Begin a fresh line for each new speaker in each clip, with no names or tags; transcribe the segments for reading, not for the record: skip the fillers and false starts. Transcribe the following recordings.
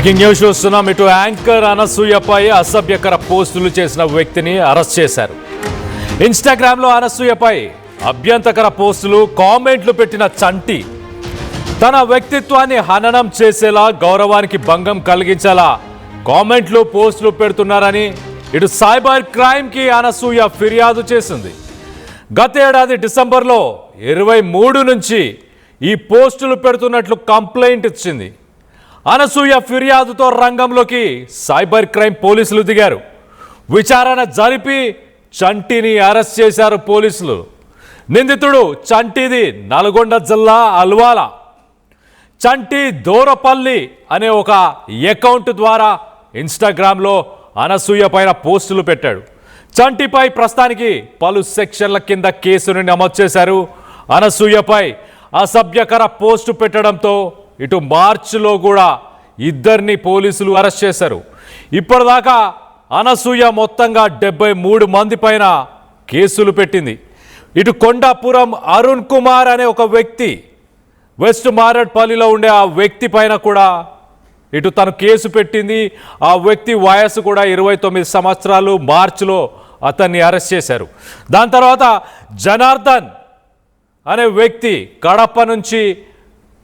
Breaking news చూస్తున్నాం. ఇటు anchor అనసూయపై అసభ్యకర పోస్టులు చేసిన వ్యక్తిని అరెస్ట్ చేశారు. ఇన్స్టాగ్రామ్లో అనసూయపై అభ్యంతరకర పోస్టులు, కామెంట్లు పెట్టిన చంటి తన వ్యక్తిత్వాన్ని హననం చేసేలా, గౌరవానికి భంగం కలిగించేలా కామెంట్లు, పోస్టులు పెడుతున్నారని ఇటు సైబర్ క్రైమ్కి అనసూయ ఫిర్యాదు చేసింది. గత ఏడాది డిసెంబర్లో 23 నుంచి ఈ పోస్టులు పెడుతున్నట్లు కంప్లైంట్ ఇచ్చింది. అనసూయ ఫిర్యాదుతో రంగంలోకి సైబర్ క్రైమ్ పోలీసులు దిగారు. విచారణ జరిపి చంటిని అరెస్ట్ చేశారు పోలీసులు. నిందితుడు చంటిది నల్గొండ జిల్లా అల్వాల. చంటి దూరపల్లి అనే ఒక అకౌంట్ ద్వారా ఇన్స్టాగ్రామ్లో అనసూయ పైన పోస్టులు పెట్టాడు. చంటిపై ప్రస్తుతానికి పలు సెక్షన్ల కింద కేసును నమోదు చేశారు. అనసూయపై అసభ్యకర పోస్టు పెట్టడంతో ఇటు మార్చిలో కూడా ఇద్దరిని పోలీసులు అరెస్ట్ చేశారు. ఇప్పటిదాకా అనసూయ మొత్తంగా 73 మంది పైన కేసులు పెట్టింది. ఇటు కొండాపురం అరుణ్ కుమార్ అనే ఒక వ్యక్తి, వెస్ట్ మారేడ్పల్లిలో ఉండే ఆ వ్యక్తి పైన కూడా ఇటు తను కేసు పెట్టింది. ఆ వ్యక్తి వయసు కూడా 29 సంవత్సరాలు. మార్చిలో అతన్ని అరెస్ట్ చేశారు. దాని తర్వాత జనార్దన్ అనే వ్యక్తి కడప నుంచి,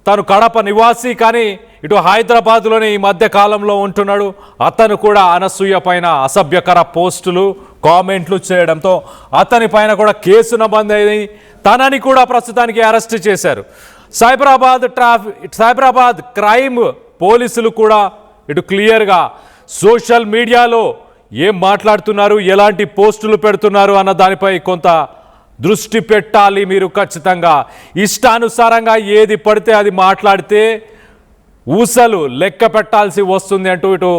తను కడప నివాసి కానీ ఇటు హైదరాబాద్లోనే ఈ మధ్య కాలంలో ఉంటున్నాడు. అతను కూడా అనసూయ పైన అసభ్యకర పోస్టులు, కామెంట్లు చేయడంతో అతని పైన కూడా కేసు నమోదైంది. తనని కూడా ప్రస్తుతానికి అరెస్ట్ చేశారు. సైబరాబాద్ క్రైమ్ పోలీసులు కూడా ఇటు క్లియర్గా సోషల్ మీడియాలో ఏం మాట్లాడుతున్నారు, ఎలాంటి పోస్టులు పెడుతున్నారు అన్న దానిపై కొంత దృష్టి పెట్టాలి. మీరు ఖచ్చితంగా ఇష్టానుసారంగా ఏది పడితే అది మాట్లాడితే ఊసలు లెక్క పెట్టాల్సి వస్తుంది అంటూ ఇటు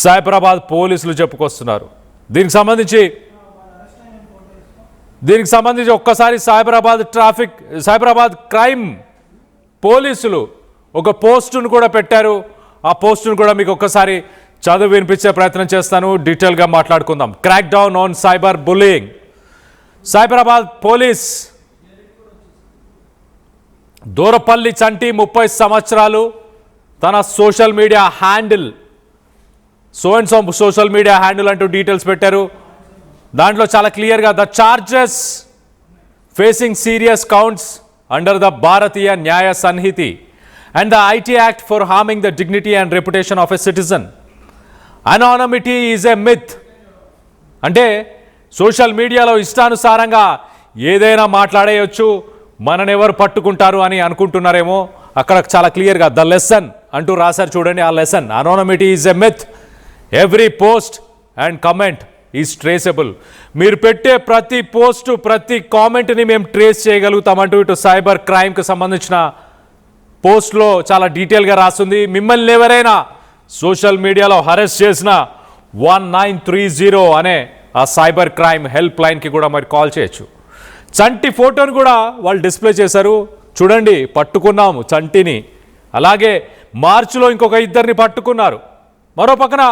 సైబరాబాద్ పోలీసులు చెప్పుకొస్తున్నారు. దీనికి సంబంధించి ఒక్కసారి సైబరాబాద్ క్రైమ్ పోలీసులు ఒక పోస్టును కూడా పెట్టారు. ఆ పోస్టును కూడా మీకు ఒక్కసారి చదువు వినిపించే ప్రయత్నం చేస్తాను. డీటెయిల్గా మాట్లాడుకుందాం. Crack down on cyber bullying. Cyberabad police Durapalli Chanti 30 సంవత్సరాలు తన social media handle social media handle అంటూ డీటెయిల్స్ పెట్టారు. దాంట్లో చాలా క్లియర్గా the charges facing serious counts under the Bharatiya Nyaya Sanhita and the IT Act for harming the dignity and reputation of a citizen. Anonymity is a myth. అంటే social మీడియాలో ఇష్టానుసారంగా ఏదైనా మాట్లాడేయచ్చు, మనని ఎవరు పట్టుకుంటారు అని అనుకుంటున్నారేమో. అక్కడ చాలా క్లియర్గా ద లెసన్ అంటూ రాశారు చూడండి. ఆ lesson anonymity is a myth. Every post and comment is traceable. మీరు పెట్టే ప్రతి పోస్టు, ప్రతి కామెంట్ని మేము ట్రేస్ చేయగలుగుతామంటూ ఇటు సైబర్ క్రైమ్కి సంబంధించిన పోస్ట్లో చాలా డీటెయిల్గా రాస్తుంది. మిమ్మల్ని ఎవరైనా సోషల్ మీడియాలో హరెస్ట్ చేసిన 1930 అనే ఆ సైబర్ క్రైమ్ హెల్ప్ లైన్కి కూడా మరి కాల్ చేయొచ్చు. చంటి ఫోటోను కూడా వాళ్ళు డిస్ప్లే చేశారు చూడండి. పట్టుకున్నాము చంటిని. అలాగే మార్చిలో ఇంకొక ఇద్దరిని పట్టుకున్నారు. మరో పక్కన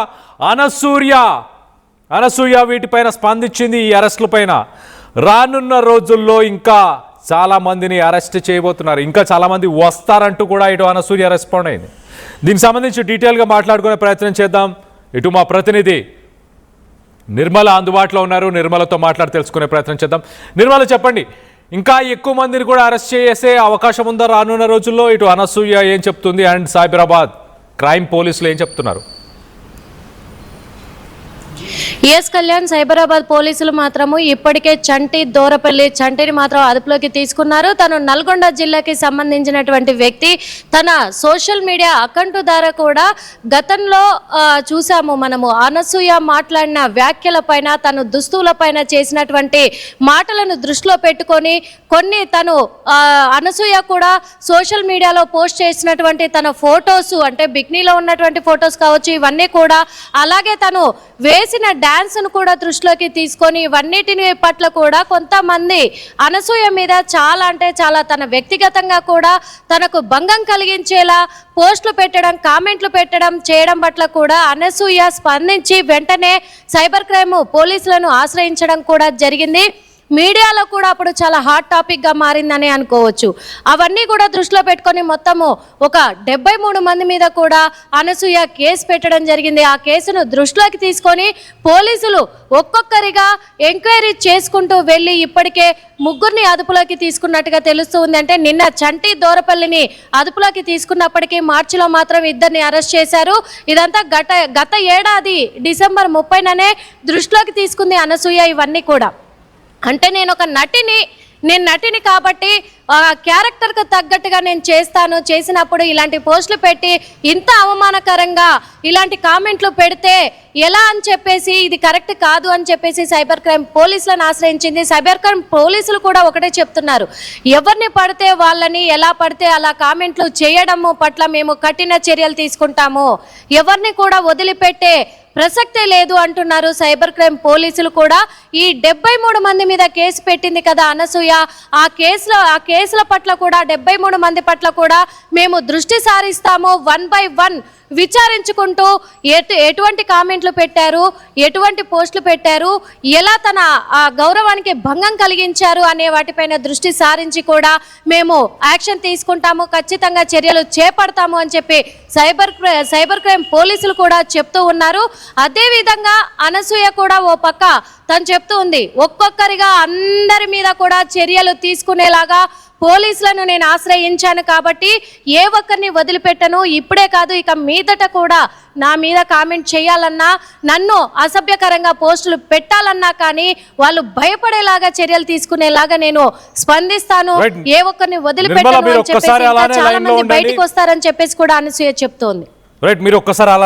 అనసూయ వీటిపైన స్పందించింది. ఈ అరెస్టుల పైన రానున్న రోజుల్లో ఇంకా చాలా మందిని అరెస్ట్ చేయబోతున్నారు. ఇంకా చాలామంది వస్తారంటూ కూడా ఇటు అనసూయ రెస్పాండ్ అయింది. దీనికి సంబంధించి డీటెయిల్గా మాట్లాడుకునే ప్రయత్నం చేద్దాం. ఇటు మా ప్రతినిధి నిర్మల అందుబాటులో ఉన్నారు. నిర్మలతో మాట్లాడి తెలుసుకునే ప్రయత్నం చేద్దాం. నిర్మల, చెప్పండి, ఇంకా ఎక్కువ మందిని కూడా అరెస్ట్ చేసే అవకాశం ఉందా రానున్న రోజుల్లో? ఇటు అనసూయ ఏం చెప్తుంది అండ్ సైబరాబాద్ క్రైమ్ పోలీసులు ఏం చెప్తున్నారు?
ఎస్ కళ్యాణ్, సైబరాబాద్ పోలీసులు మాత్రము ఇప్పటికే చంటిని మాత్రం అదుపులోకి తీసుకున్నారు. తను నల్గొండ జిల్లాకి సంబంధించినటువంటి వ్యక్తి. తన సోషల్ మీడియా అకౌంట్ ద్వారా కూడా గతంలో చూసాము మనము అనసూయ మాట్లాడిన వ్యాఖ్యల పైన, తను దుస్తుల పైన చేసినటువంటి మాటలను దృష్టిలో పెట్టుకొని కొన్ని తను అనసూయ కూడా సోషల్ మీడియాలో పోస్ట్ చేసినటువంటి తన ఫొటోస్, అంటే బిక్నీలో ఉన్నటువంటి ఫొటోస్ కావచ్చు, ఇవన్నీ కూడా, అలాగే తను వేసిన డాన్స్ను కూడా దృష్టిలోకి తీసుకొని ఇవన్నిటిని పట్ల కూడా కొంతమంది అనసూయ మీద చాలా అంటే చాలా తన వ్యక్తిగతంగా కూడా తనకు భంగం కలిగించేలా పోస్టులు పెట్టడం, కామెంట్లు పెట్టడం చేయడం పట్ల కూడా అనసూయ స్పందించి వెంటనే సైబర్ క్రైమ్ పోలీసులను ఆశ్రయించడం కూడా జరిగింది. మీడియాలో కూడా అప్పుడు చాలా హాట్ టాపిక్గా మారిందని అనుకోవచ్చు. అవన్నీ కూడా దృష్టిలో పెట్టుకొని మొత్తము ఒక 73 మంది మీద కూడా అనసూయ కేసు పెట్టడం జరిగింది. ఆ కేసును దృష్టిలోకి తీసుకొని పోలీసులు ఒక్కొక్కరిగా ఎంక్వైరీ చేసుకుంటూ వెళ్ళి ఇప్పటికే 3 అదుపులోకి తీసుకున్నట్టుగా తెలుస్తూ ఉంది. అంటే నిన్న చంటి దోరపల్లిని అదుపులోకి తీసుకున్నప్పటికీ మార్చిలో మాత్రం 2 అరెస్ట్ చేశారు. ఇదంతా గత ఏడాది డిసెంబర్ 30నే దృష్టిలోకి తీసుకుంది అనసూయ. ఇవన్నీ కూడా అంటే నేను నటిని కాబట్టి ఆ క్యారెక్టర్కు తగ్గట్టుగా నేను చేసినప్పుడు ఇలాంటి పోస్టులు పెట్టి ఇంత అవమానకరంగా ఇలాంటి కామెంట్లు పెడితే ఎలా అని చెప్పేసి ఇది కరెక్ట్ కాదు అని చెప్పేసి సైబర్ క్రైమ్ పోలీసులను ఆశ్రయించింది. సైబర్ క్రైమ్ పోలీసులు కూడా ఒకటే చెప్తున్నారు, ఎవరిని పడితే వాళ్ళని ఎలా పడితే అలా కామెంట్లు చేయడము పట్ల మేము కఠిన చర్యలు తీసుకుంటాము, ఎవరిని కూడా వదిలిపెట్టే ప్రసక్తే లేదు అంటున్నారు సైబర్ క్రైమ్ పోలీసులు కూడా. ఈ 73 మంది మీద కేసు పెట్టింది కదా అనసూయ, ఆ కేసుల పట్ల కూడా 73 మంది పట్ల కూడా మేము దృష్టి సారిస్తాము. 1 by 1 విచారించుకుంటూ ఎటువంటి కామెంట్లు పెట్టారు, ఎటువంటి పోస్టులు పెట్టారు, ఎలా తన ఆ గౌరవానికి భంగం కలిగించారు అనే వాటిపైన దృష్టి సారించి కూడా మేము యాక్షన్ తీసుకుంటాము, ఖచ్చితంగా చర్యలు చేపడతాము అని చెప్పి సైబర్ క్రైమ్ పోలీసులు కూడా చెప్తూ ఉన్నారు. అదేవిధంగా అనసూయ కూడా ఓ పక్క తను చెప్తూ ఉంది, ఒక్కొక్కరిగా అందరి మీద కూడా చర్యలు తీసుకునేలాగా పోలీసులను నేను ఆశ్రయించాను కాబట్టి ఏ ఒక్కరిని వదిలిపెట్టను. ఇప్పుడే కాదు, ఇక మీదట కూడా నా మీద కామెంట్ చేయాలన్నా, నన్ను అసభ్యకరంగా పోస్టులు పెట్టాలన్నా కానీ వాళ్ళు భయపడేలాగా చర్యలు తీసుకునేలాగా నేను స్పందిస్తాను, ఏ ఒక్కరిని వదిలిపెట్టను అని చెప్పేసి చాలా మంది బయటకు వస్తారని చెప్పేసి కూడా అనసూయ చెప్తోంది.
మీరు ఒక్కసారి